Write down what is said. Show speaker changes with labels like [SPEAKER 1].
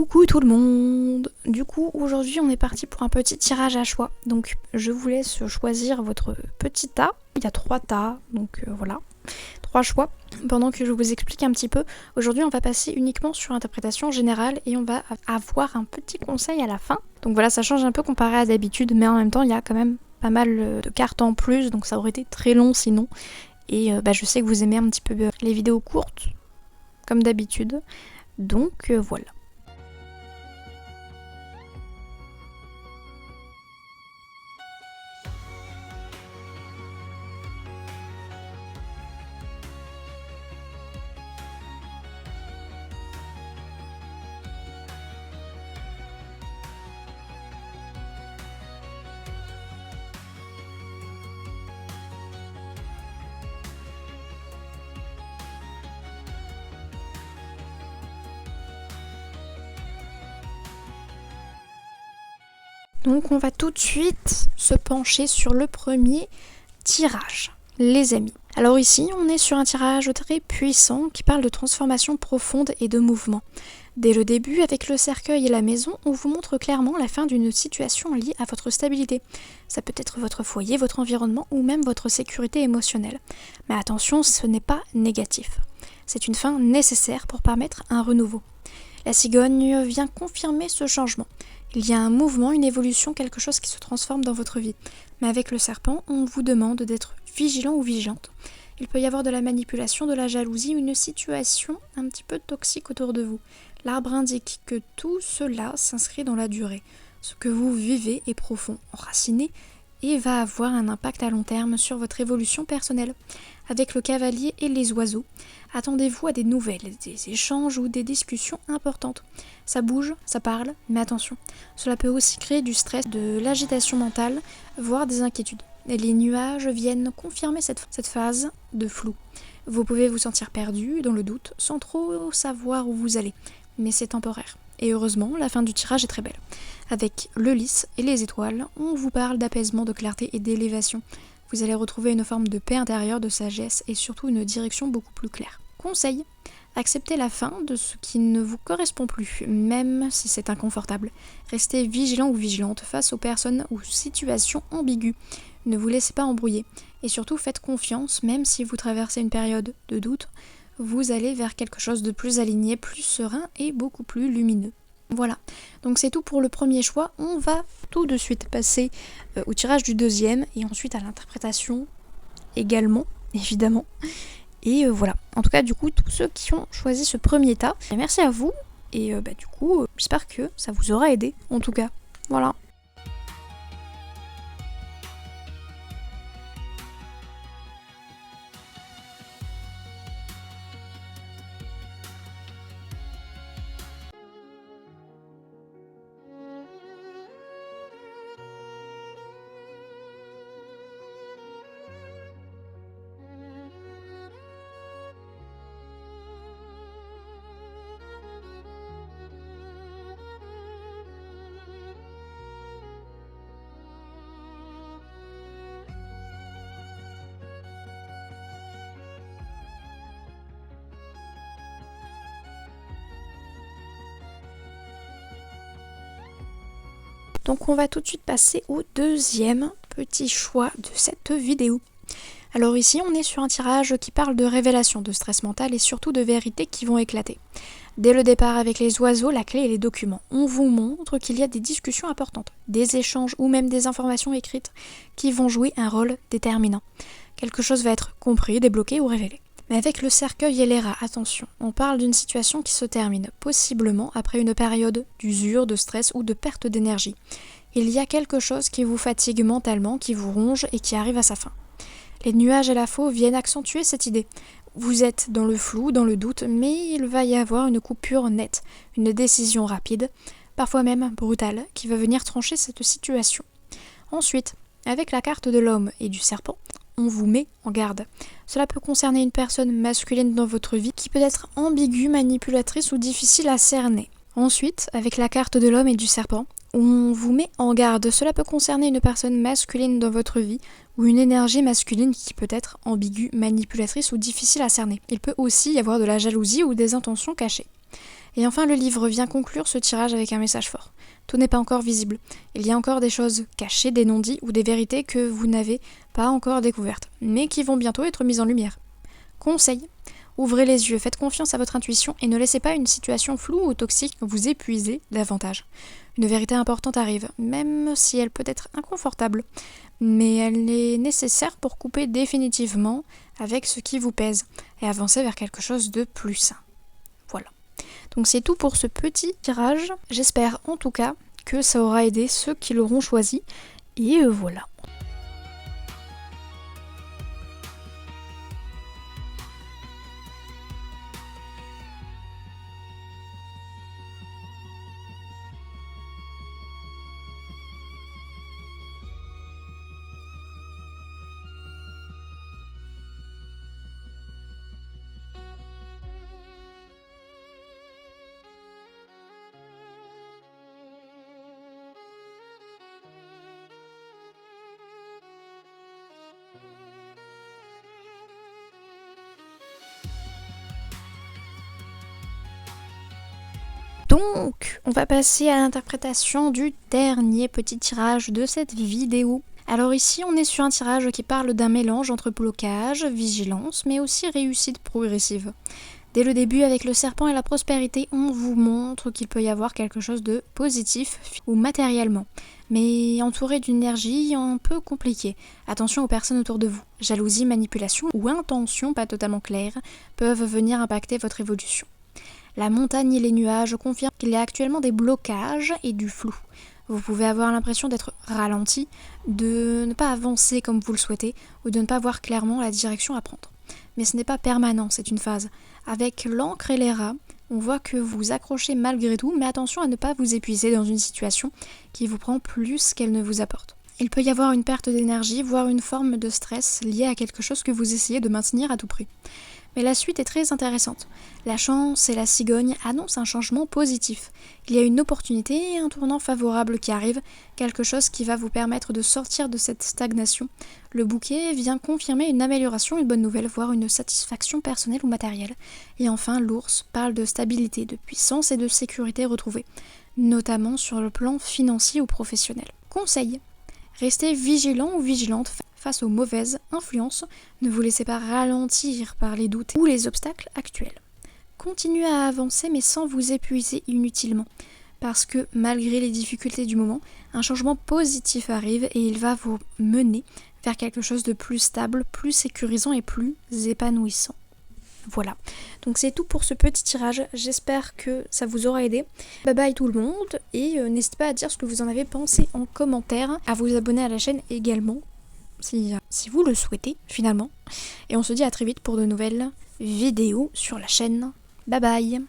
[SPEAKER 1] Coucou tout le monde. Du coup, aujourd'hui, on est parti pour un petit tirage à choix. Donc, je vous laisse choisir votre petit tas. Il y a 3 tas, donc voilà. 3 choix. Pendant que je vous explique un petit peu, aujourd'hui, on va passer uniquement sur l'interprétation générale et on va avoir un petit conseil à la fin. Donc voilà, ça change un peu comparé à d'habitude, mais en même temps, il y a quand même pas mal de cartes en plus, donc ça aurait été très long sinon. Et je sais que vous aimez un petit peu les vidéos courtes, comme d'habitude. Donc voilà. Donc on va tout de suite se pencher sur le premier tirage, les amis. Alors ici, on est sur un tirage très puissant qui parle de transformation profonde et de mouvement. Dès le début, avec le cercueil et la maison, on vous montre clairement la fin d'une situation liée à votre stabilité. Ça peut être votre foyer, votre environnement ou même votre sécurité émotionnelle. Mais attention, ce n'est pas négatif. C'est une fin nécessaire pour permettre un renouveau. La cigogne vient confirmer ce changement. Il y a un mouvement, une évolution, quelque chose qui se transforme dans votre vie. Mais avec le serpent, on vous demande d'être vigilant ou vigilante. Il peut y avoir de la manipulation, de la jalousie, une situation un petit peu toxique autour de vous. L'arbre indique que tout cela s'inscrit dans la durée. Ce que vous vivez est profond, enraciné, et va avoir un impact à long terme sur votre évolution personnelle. Avec le cavalier et les oiseaux, attendez-vous à des nouvelles, des échanges ou des discussions importantes. Ça bouge, ça parle, mais attention, cela peut aussi créer du stress, de l'agitation mentale, voire des inquiétudes. Et les nuages viennent confirmer cette phase de flou. Vous pouvez vous sentir perdu, dans le doute, sans trop savoir où vous allez, mais c'est temporaire. Et heureusement, la fin du tirage est très belle. Avec le lys et les étoiles, on vous parle d'apaisement, de clarté et d'élévation. Vous allez retrouver une forme de paix intérieure, de sagesse et surtout une direction beaucoup plus claire. Conseil, acceptez la fin de ce qui ne vous correspond plus, même si c'est inconfortable. Restez vigilant ou vigilante face aux personnes ou situations ambiguës. Ne vous laissez pas embrouiller. Et surtout, faites confiance, même si vous traversez une période de doute, vous allez vers quelque chose de plus aligné, plus serein et beaucoup plus lumineux. Voilà, donc c'est tout pour le premier choix. On va tout de suite passer au tirage du deuxième et ensuite à l'interprétation également, évidemment. Et voilà, en tout cas du coup tous ceux qui ont choisi ce premier tas, merci à vous et du coup j'espère que ça vous aura aidé en tout cas. Voilà. Donc on va tout de suite passer au deuxième petit choix de cette vidéo. Alors ici on est sur un tirage qui parle de révélation, de stress mental et surtout de vérités qui vont éclater. Dès le départ avec les oiseaux, la clé et les documents, on vous montre qu'il y a des discussions importantes, des échanges ou même des informations écrites qui vont jouer un rôle déterminant. Quelque chose va être compris, débloqué ou révélé. Mais avec le cercueil et les rats, attention, on parle d'une situation qui se termine, possiblement après une période d'usure, de stress ou de perte d'énergie. Il y a quelque chose qui vous fatigue mentalement, qui vous ronge et qui arrive à sa fin. Les nuages et la faux viennent accentuer cette idée. Vous êtes dans le flou, dans le doute, mais il va y avoir une coupure nette, une décision rapide, parfois même brutale, qui va venir trancher cette situation. Ensuite, avec la carte de l'homme et du serpent, on vous met en garde. Cela peut concerner une personne masculine dans votre vie qui peut être ambiguë, manipulatrice ou difficile à cerner. Ensuite, avec la carte de l'homme et du serpent, on vous met en garde. Cela peut concerner une personne masculine dans votre vie ou une énergie masculine qui peut être ambiguë, manipulatrice ou difficile à cerner. Il peut aussi y avoir de la jalousie ou des intentions cachées. Et enfin, le livre vient conclure ce tirage avec un message fort. Tout n'est pas encore visible. Il y a encore des choses cachées, des non-dits ou des vérités que vous n'avez pas encore découvertes, mais qui vont bientôt être mises en lumière. Conseil, ouvrez les yeux, faites confiance à votre intuition et ne laissez pas une situation floue ou toxique vous épuiser davantage. Une vérité importante arrive, même si elle peut être inconfortable, mais elle est nécessaire pour couper définitivement avec ce qui vous pèse et avancer vers quelque chose de plus sain. Voilà. Donc c'est tout pour ce petit tirage. J'espère en tout cas que ça aura aidé ceux qui l'auront choisi. Et voilà. Donc, on va passer à l'interprétation du dernier petit tirage de cette vidéo. Alors ici, on est sur un tirage qui parle d'un mélange entre blocage, vigilance, mais aussi réussite progressive. Dès le début, avec le serpent et la prospérité, on vous montre qu'il peut y avoir quelque chose de positif ou matériellement, mais entouré d'une énergie un peu compliquée. Attention aux personnes autour de vous. Jalousie, manipulation ou intentions pas totalement claires peuvent venir impacter votre évolution. La montagne et les nuages confirment qu'il y a actuellement des blocages et du flou. Vous pouvez avoir l'impression d'être ralenti, de ne pas avancer comme vous le souhaitez ou de ne pas voir clairement la direction à prendre. Mais ce n'est pas permanent, c'est une phase. Avec l'encre et les rats, on voit que vous accrochez malgré tout, mais attention à ne pas vous épuiser dans une situation qui vous prend plus qu'elle ne vous apporte. Il peut y avoir une perte d'énergie, voire une forme de stress liée à quelque chose que vous essayez de maintenir à tout prix. Mais la suite est très intéressante. La chance et la cigogne annoncent un changement positif. Il y a une opportunité et un tournant favorable qui arrive, quelque chose qui va vous permettre de sortir de cette stagnation. Le bouquet vient confirmer une amélioration, une bonne nouvelle, voire une satisfaction personnelle ou matérielle. Et enfin, l'ours parle de stabilité, de puissance et de sécurité retrouvée, notamment sur le plan financier ou professionnel. Conseil : restez vigilant ou vigilante face aux mauvaises influences, ne vous laissez pas ralentir par les doutes ou les obstacles actuels. Continuez à avancer mais sans vous épuiser inutilement, parce que malgré les difficultés du moment, un changement positif arrive et il va vous mener vers quelque chose de plus stable, plus sécurisant et plus épanouissant. Voilà, donc c'est tout pour ce petit tirage, j'espère que ça vous aura aidé. Bye bye tout le monde et n'hésitez pas à dire ce que vous en avez pensé en commentaire, à vous abonner à la chaîne également. Si vous le souhaitez finalement. Et on se dit à très vite pour de nouvelles vidéos sur la chaîne. Bye bye.